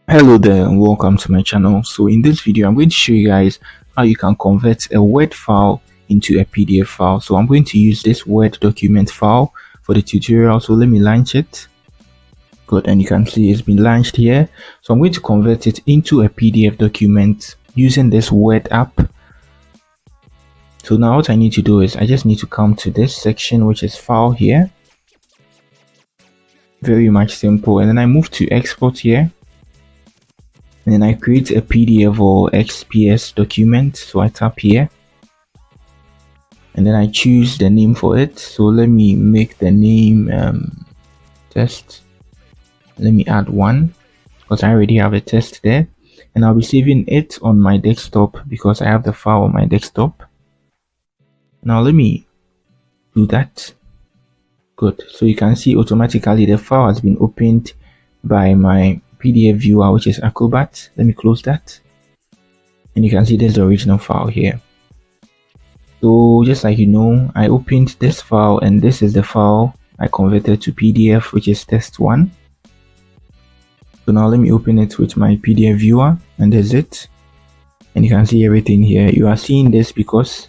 Hello there and welcome to my channel. So in this video I'm going to show you guys how you can convert a Word file into a PDF file. So I'm going to use this Word document file for the tutorial, so let me launch it. Good, and you can see it's been launched here. So I'm going to convert it into a PDF document using this Word app. So now what I need to do is I just need to come to this section, which is file here. Very much simple. And then I move to export here. And then I create a PDF or XPS document. So I tap here. And then I choose the name for it. So let me make the name test. Let me add one because I already have a test there. And I'll be saving it on my desktop because I have the file on my desktop. Now let me do that. Good. So you can see automatically the file has been opened by my PDF viewer, which is Acrobat. Let me close that. And you can see there's the original file here. So just like you know, I opened this file and this is the file I converted to PDF, which is test1. So now let me open it with my PDF viewer and there's it. And you can see everything here. You are seeing this because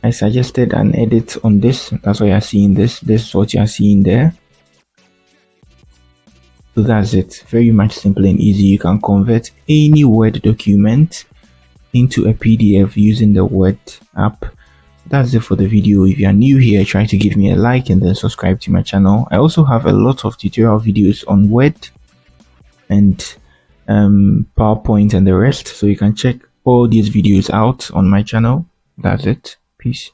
I suggested an edit on this. That's why you're seeing this. This is what you're seeing there. So that's it. Very much simple and easy. You can convert any Word document into a PDF using the Word app. That's it for the video. If you are new here, try to give me a like and then subscribe to my channel. I also have a lot of tutorial videos on Word and PowerPoint and the rest, so you can check all these videos out on my channel. That's it. Peace.